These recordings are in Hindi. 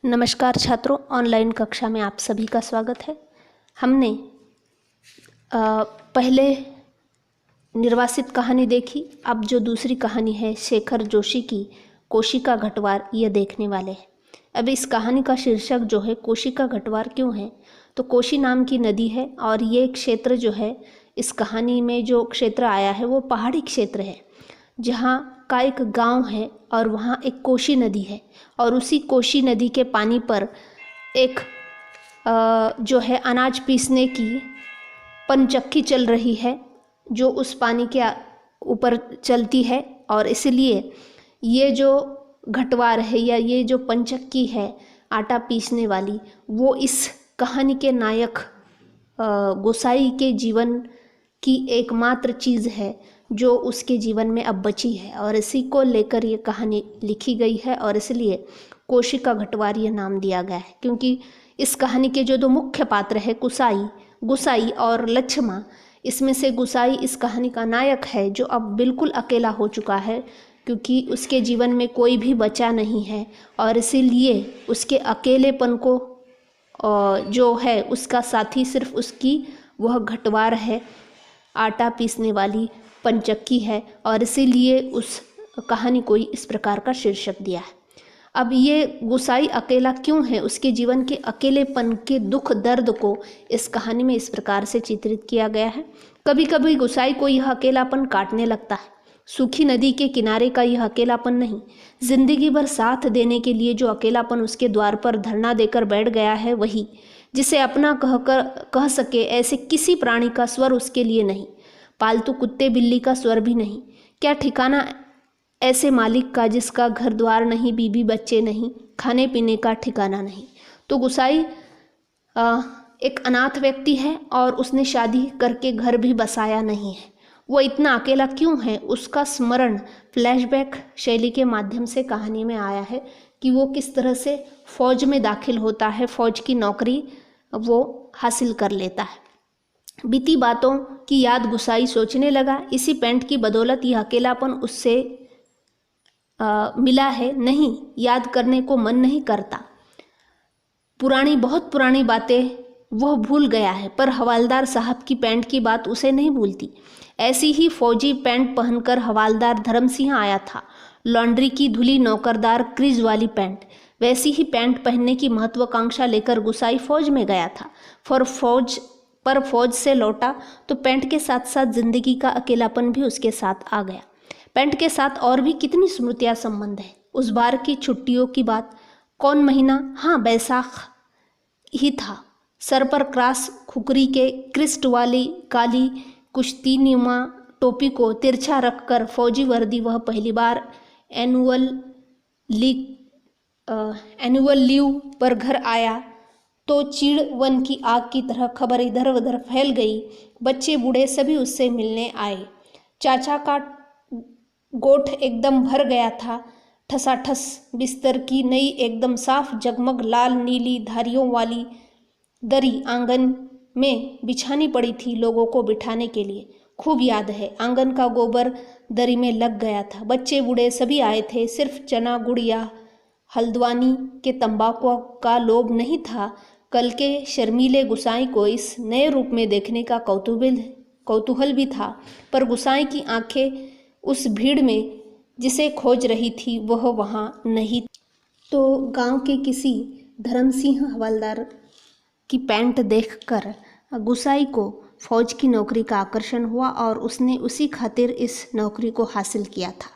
नमस्कार छात्रों, ऑनलाइन कक्षा में आप सभी का स्वागत है। हमने पहले निर्वासित कहानी देखी। अब जो दूसरी कहानी है शेखर जोशी की कोशिका घटवार, यह देखने वाले हैं। अब इस कहानी का शीर्षक जो है कोशिका घटवार क्यों है, तो कोशी नाम की नदी है और ये क्षेत्र जो है, इस कहानी में जो क्षेत्र आया है वो पहाड़ी क्षेत्र है, जहाँ का एक गांव है और वहाँ एक कोशी नदी है और उसी कोशी नदी के पानी पर एक जो है अनाज पीसने की पनचक्की चल रही है, जो उस पानी के ऊपर चलती है। और इसलिए ये जो घटवार है या ये जो पंचक्की है आटा पीसने वाली, वो इस कहानी के नायक गोसाई के जीवन की एकमात्र चीज़ है जो उसके जीवन में अब बची है, और इसी को लेकर ये कहानी लिखी गई है और इसलिए कोशिका घटवार ये नाम दिया गया है। क्योंकि इस कहानी के जो दो मुख्य पात्र है गुसाई और लक्ष्मा, इसमें से गुसाई इस कहानी का नायक है जो अब बिल्कुल अकेला हो चुका है, क्योंकि उसके जीवन में कोई भी बचा नहीं है और इसीलिए उसके अकेलेपन को जो है उसका साथी सिर्फ उसकी वह घटवार है, आटा पीसने वाली पंचक्की है, और इसीलिए उस कहानी को इस प्रकार का शीर्षक दिया है। अब ये गुसाई अकेला क्यों है, उसके जीवन के अकेलेपन के दुख दर्द को इस कहानी में इस प्रकार से चित्रित किया गया है। कभी कभी गुसाई को यह अकेलापन काटने लगता है। सूखी नदी के किनारे का यह अकेलापन नहीं, जिंदगी भर साथ देने के लिए जो अकेलापन उसके द्वार पर धरना देकर बैठ गया है, वही जिसे अपना कह सके ऐसे किसी प्राणी का स्वर उसके लिए नहीं, पालतू कुत्ते बिल्ली का स्वर भी नहीं। क्या ठिकाना ऐसे मालिक का जिसका घर द्वार नहीं, बीबी बच्चे नहीं, खाने पीने का ठिकाना नहीं। तो गुसाई एक अनाथ व्यक्ति है और उसने शादी करके घर भी बसाया नहीं है। वो इतना अकेला क्यों है, उसका स्मरण फ्लैशबैक शैली के माध्यम से कहानी में आया है कि वो किस तरह से फौज में दाखिल होता है, फौज की नौकरी वो हासिल कर लेता है। बीती बातों की याद गुसाई सोचने लगा, इसी पैंट की बदौलत यह अकेलापन उससे मिला है। नहीं, याद करने को मन नहीं करता। बहुत पुरानी बातें वह भूल गया है, पर हवालदार साहब की पैंट की बात उसे नहीं भूलती। ऐसी ही फौजी पैंट पहनकर हवालदार धर्मसिंह आया था, लॉन्ड्री की धुली नौकरदार क्रीज वाली पैंट। वैसी ही पैंट पहनने की महत्वाकांक्षा लेकर गुसाई फौज में गया था। पर फौज से लौटा तो पैंट के साथ साथ जिंदगी का अकेलापन भी उसके साथ आ गया। पैंट के साथ और भी कितनी स्मृतियां संबंध है। उस बार की छुट्टियों की बात, कौन महीना, हाँ बैसाख ही था। सर पर क्रास खुकरी के क्रिस्ट वाली काली कुश्तीनुमा टोपी को तिरछा रखकर फौजी वर्दी वह पहली बार एनुअल लीव पर घर आया तो चीड़ वन की आग की तरह खबर इधर उधर फैल गई। बच्चे बूढ़े सभी उससे मिलने आए। चाचा का गोठ एकदम भर गया था। ठसाठस बिस्तर की नई एकदम साफ जगमग लाल नीली धारियों वाली दरी आंगन में बिछानी पड़ी थी लोगों को बिठाने के लिए। खूब याद है, आंगन का गोबर दरी में लग गया था। बच्चे बूढ़े सभी आए थे। सिर्फ चना गुड़ या हल्द्वानी के तंबाकू का लोभ नहीं था। कल के शर्मीले गुसाई को इस नए रूप में देखने का कौतूहल भी था, पर गुसाई की आंखें उस भीड़ में जिसे खोज रही थी वह वहाँ नहीं। तो गांव के किसी धर्मसिंह हवलदार की पैंट देखकर गुसाई को फौज की नौकरी का आकर्षण हुआ और उसने उसी खातिर इस नौकरी को हासिल किया था।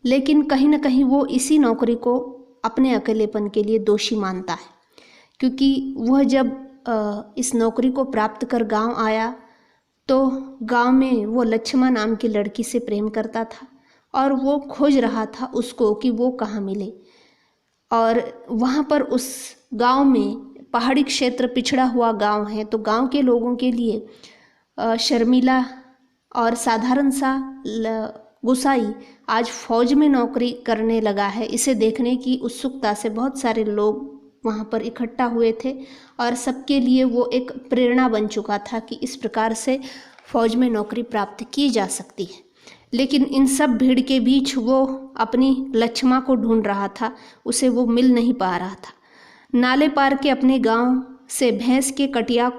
लेकिन कहीं न कहीं वो इसी नौकरी को अपने अकेलेपन के लिए दोषी मानता है, क्योंकि वह जब इस नौकरी को प्राप्त कर गांव आया तो गांव में वो लक्ष्मा नाम की लड़की से प्रेम करता था और वो खोज रहा था उसको कि वो कहाँ मिले। और वहाँ पर उस गांव में, पहाड़ी क्षेत्र पिछड़ा हुआ गांव है, तो गांव के लोगों के लिए शर्मिला और साधारण सा गुसाई आज फौज में नौकरी करने लगा है, इसे देखने की उत्सुकता से बहुत सारे लोग वहाँ पर इकट्ठा हुए थे और सबके लिए वो एक प्रेरणा बन चुका था कि इस प्रकार से फौज में नौकरी प्राप्त की जा सकती है। लेकिन इन सब भीड़ के बीच वो अपनी लक्ष्मा को ढूंढ रहा था, उसे वो मिल नहीं पा रहा था। नाले पार के अपने गांव से भैंस के कटिया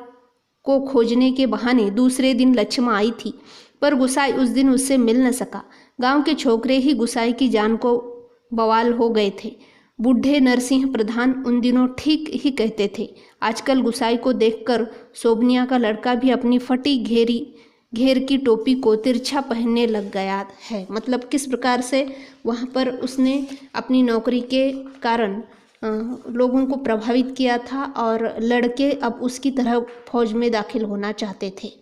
को खोजने के बहाने दूसरे दिन लक्ष्मा आई थी, पर गुसाई उस दिन उससे मिल न सका। गांव के छोकरे ही गुसाई की जान को बवाल हो गए थे। बूढ़े नरसिंह प्रधान उन दिनों ठीक ही कहते थे। आजकल गुसाई को देखकर शोभनिया का लड़का भी अपनी फटी घेर की टोपी को तिरछा पहनने लग गया है। मतलब किस प्रकार से वहाँ पर उसने अपनी नौकरी के कारण लोगों को प्रभावित किया था और लड़के अब उसकी तरह फौज में दाखिल होना चाहते थे।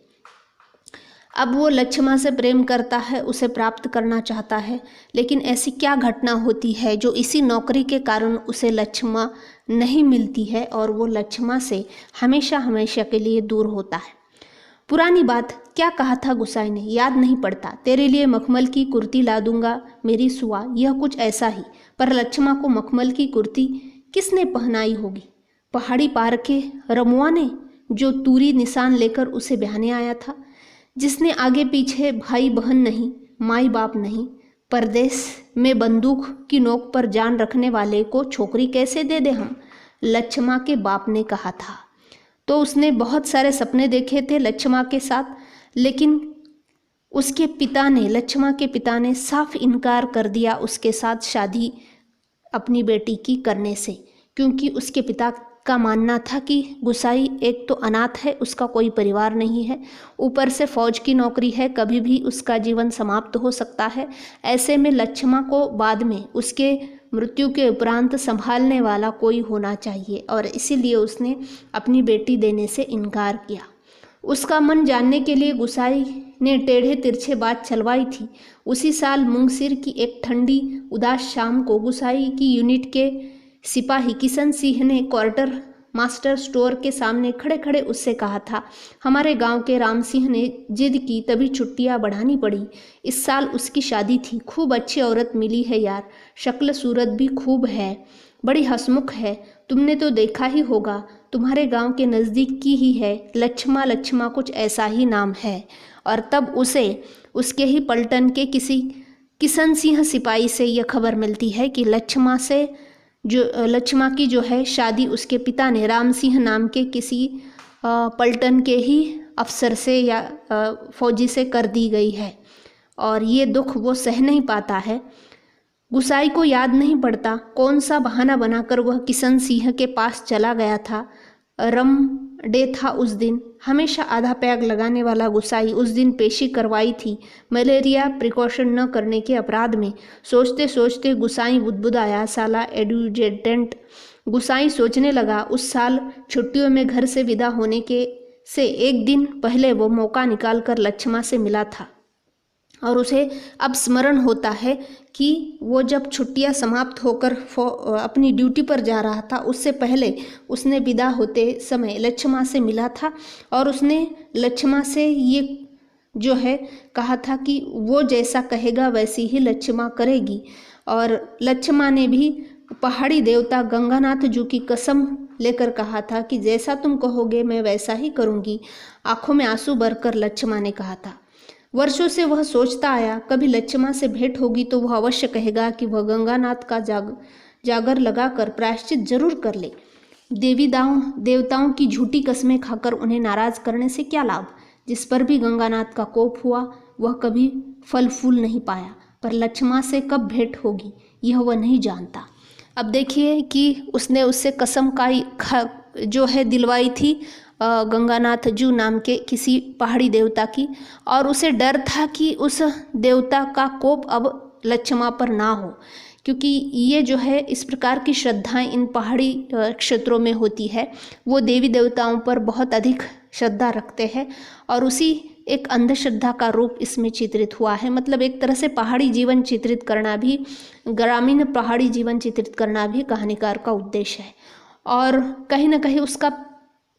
अब वो लक्ष्मा से प्रेम करता है, उसे प्राप्त करना चाहता है, लेकिन ऐसी क्या घटना होती है जो इसी नौकरी के कारण उसे लक्ष्मा नहीं मिलती है और वो लक्ष्मा से हमेशा हमेशा के लिए दूर होता है। पुरानी बात क्या कहा था गुसाई ने, याद नहीं पड़ता। तेरे लिए मखमल की कुर्ती ला दूंगा मेरी सुआ, यह कुछ ऐसा ही। पर लक्ष्मा को मखमल की कुर्ती किसने पहनाई होगी? पहाड़ी पार के रमुआ ने, जो तूरी निशान लेकर उसे ब्याहने आया था, जिसने आगे पीछे भाई बहन नहीं, माई बाप नहीं, परदेश में बंदूक की नोक पर जान रखने वाले को छोकरी कैसे दे दे हम? लक्ष्मा के बाप ने कहा था। तो उसने बहुत सारे सपने देखे थे लक्ष्मा के साथ, लेकिन उसके पिता ने, लक्ष्मा के पिता ने साफ इनकार कर दिया उसके साथ शादी अपनी बेटी की करने से, क्योंकि उसके पिता का मानना था कि गुसाई एक तो अनाथ है, उसका कोई परिवार नहीं है, ऊपर से फौज की नौकरी है, कभी भी उसका जीवन समाप्त हो सकता है। ऐसे में लक्ष्मा को बाद में उसके मृत्यु के उपरांत संभालने वाला कोई होना चाहिए और इसीलिए उसने अपनी बेटी देने से इनकार किया। उसका मन जानने के लिए गुसाई ने टेढ़े तिरछे बात चलवाई थी। उसी साल मुंगसिर की एक ठंडी उदास शाम को गुसाई की यूनिट के सिपाही किशन सिंह ने क्वार्टर मास्टर स्टोर के सामने खड़े खड़े उससे कहा था, हमारे गांव के राम सिंह ने जिद की तभी छुट्टियां बढ़ानी पड़ी। इस साल उसकी शादी थी। खूब अच्छी औरत मिली है यार, शक्ल सूरत भी खूब है, बड़ी हंसमुख है, तुमने तो देखा ही होगा, तुम्हारे गांव के नज़दीक की ही है, लक्ष्मा कुछ ऐसा ही नाम है। और तब उसे उसके ही पलटन के किसी किशन सिंह सिपाही से यह खबर मिलती है कि लक्ष्मा की जो है शादी उसके पिता ने राम सिंह नाम के किसी पलटन के ही अफसर से या फौजी से कर दी गई है। और ये दुख वो सह नहीं पाता है। गुसाई को याद नहीं पड़ता कौन सा बहाना बनाकर वह किशन सिंह के पास चला गया था। रम डे था उस दिन। हमेशा आधा पैग लगाने वाला गुसाई उस दिन पेशी करवाई थी मलेरिया प्रिकॉशन न करने के अपराध में। सोचते सोचते गुसाई बुदबुदाया, साला एडुकेटेंट। गुसाई सोचने लगा उस साल छुट्टियों में घर से विदा होने के से एक दिन पहले वो मौका निकालकर लक्ष्मा से मिला था और उसे अब स्मरण होता है कि वो जब छुट्टियां समाप्त होकर अपनी ड्यूटी पर जा रहा था उससे पहले उसने विदा होते समय लक्ष्मा से मिला था और उसने लक्ष्मा से ये जो है कहा था कि वो जैसा कहेगा वैसी ही लक्ष्मा करेगी। और लक्ष्मा ने भी पहाड़ी देवता गंगानाथ जी की कसम लेकर कहा था कि जैसा तुम कहोगे मैं वैसा ही करूँगी। आंखों में आंसू भरकर लक्ष्मा ने कहा था। वर्षों से वह सोचता आया कभी लक्ष्मा से भेंट होगी तो वह अवश्य कहेगा कि वह गंगानाथ का जागर लगाकर प्रायश्चित जरूर कर ले। देवताओं की झूठी कस्में खाकर उन्हें नाराज करने से क्या लाभ। जिस पर भी गंगानाथ का कोप हुआ वह कभी फल फूल नहीं पाया। पर लक्ष्मा से कब भेंट होगी यह वह नहीं जानता। अब देखिए कि उसने उससे कसम का जो है दिलवाई थी गंगानाथ जू नाम के किसी पहाड़ी देवता की, और उसे डर था कि उस देवता का कोप अब लक्ष्मा पर ना हो, क्योंकि ये जो है इस प्रकार की श्रद्धाएं इन पहाड़ी क्षेत्रों में होती है। वो देवी देवताओं पर बहुत अधिक श्रद्धा रखते हैं और उसी एक अंधश्रद्धा का रूप इसमें चित्रित हुआ है। मतलब एक तरह से पहाड़ी जीवन चित्रित करना भी, ग्रामीण पहाड़ी जीवन चित्रित करना भी कहानीकार का उद्देश्य है। और कहीं ना कहीं उसका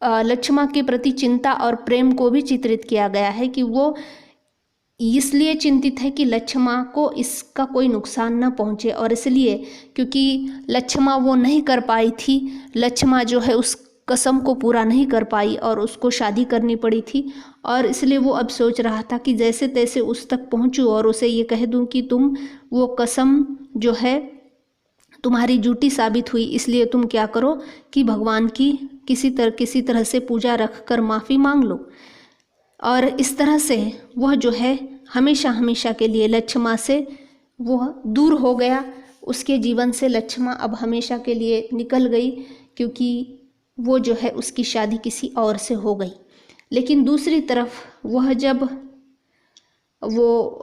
लक्ष्मा के प्रति चिंता और प्रेम को भी चित्रित किया गया है कि वो इसलिए चिंतित है कि लक्ष्मा को इसका कोई नुकसान न पहुंचे, और इसलिए क्योंकि लक्ष्मा वो नहीं कर पाई थी, लक्ष्मा जो है उस कसम को पूरा नहीं कर पाई और उसको शादी करनी पड़ी थी, और इसलिए वो अब सोच रहा था कि जैसे तैसे उस तक पहुंचूं और उसे ये कह दूं कि तुम वो कसम जो है तुम्हारी ड्यूटी साबित हुई, इसलिए तुम क्या करो कि भगवान की किसी तरह से पूजा रख कर माफ़ी मांग लो। और इस तरह से वह जो है हमेशा हमेशा के लिए लक्ष्मा से वह दूर हो गया। उसके जीवन से लक्ष्मा अब हमेशा के लिए निकल गई, क्योंकि वो जो है उसकी शादी किसी और से हो गई। लेकिन दूसरी तरफ वह जब वो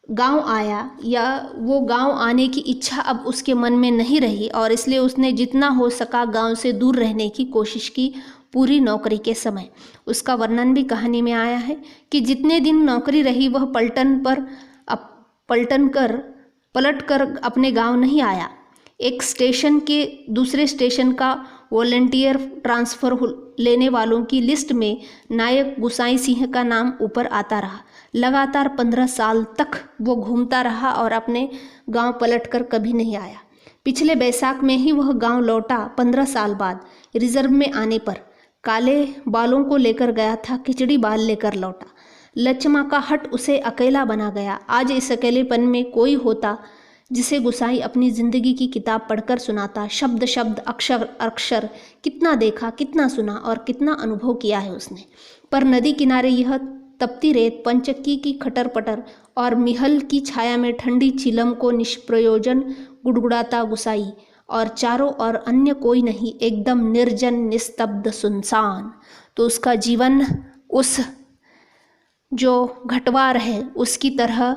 गांव आया, या वो गांव आने की इच्छा अब उसके मन में नहीं रही, और इसलिए उसने जितना हो सका गांव से दूर रहने की कोशिश की पूरी नौकरी के समय। उसका वर्णन भी कहानी में आया है कि जितने दिन नौकरी रही वह पलट कर अपने गांव नहीं आया। एक स्टेशन के दूसरे स्टेशन का वॉलंटियर ट्रांसफ़र लेने वालों की लिस्ट में नायक गुसाई सिंह का नाम ऊपर आता रहा। लगातार 15 साल तक वो घूमता रहा और अपने गांव पलटकर कभी नहीं आया। पिछले बैसाख में ही वह गांव लौटा। 15 साल बाद रिजर्व में आने पर काले बालों को लेकर गया था, खिचड़ी बाल लेकर लौटा। लक्ष्मा का हट उसे अकेला बना गया। आज इस अकेलेपन में कोई होता जिसे गुसाई अपनी जिंदगी की किताब पढ़कर सुनाता। शब्द शब्द, अक्षर अक्षर, कितना देखा, कितना सुना और कितना अनुभव किया है उसने। पर नदी किनारे यह तपती रेत, पंचक्की की खटर पटर और मिहल की छाया में ठंडी चिलम को निष्प्रयोजन गुड़गुड़ाता गुसाई, और चारों ओर अन्य कोई नहीं, एकदम निर्जन, निस्तब्ध, सुनसान। तो उसका जीवन उस जो घटवार है उसकी तरह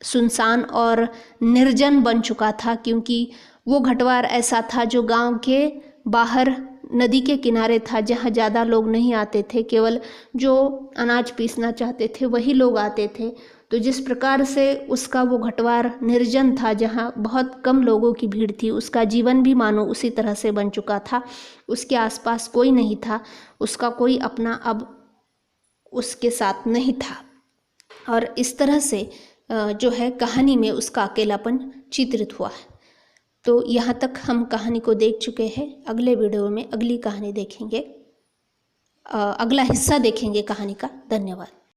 सुनसान और निर्जन बन चुका था, क्योंकि वो घटवार ऐसा था जो गांव के बाहर नदी के किनारे था, जहाँ ज़्यादा लोग नहीं आते थे, केवल जो अनाज पीसना चाहते थे वही लोग आते थे। तो जिस प्रकार से उसका वो घटवार निर्जन था, जहाँ बहुत कम लोगों की भीड़ थी, उसका जीवन भी मानो उसी तरह से बन चुका था। उसके आसपास कोई नहीं था, उसका कोई अपना अब उसके साथ नहीं था। और इस तरह से जो है कहानी में उसका अकेलापन चित्रित हुआ है। तो यहाँ तक हम कहानी को देख चुके हैं। अगले वीडियो में अगली कहानी देखेंगे, अगला हिस्सा देखेंगे कहानी का। धन्यवाद।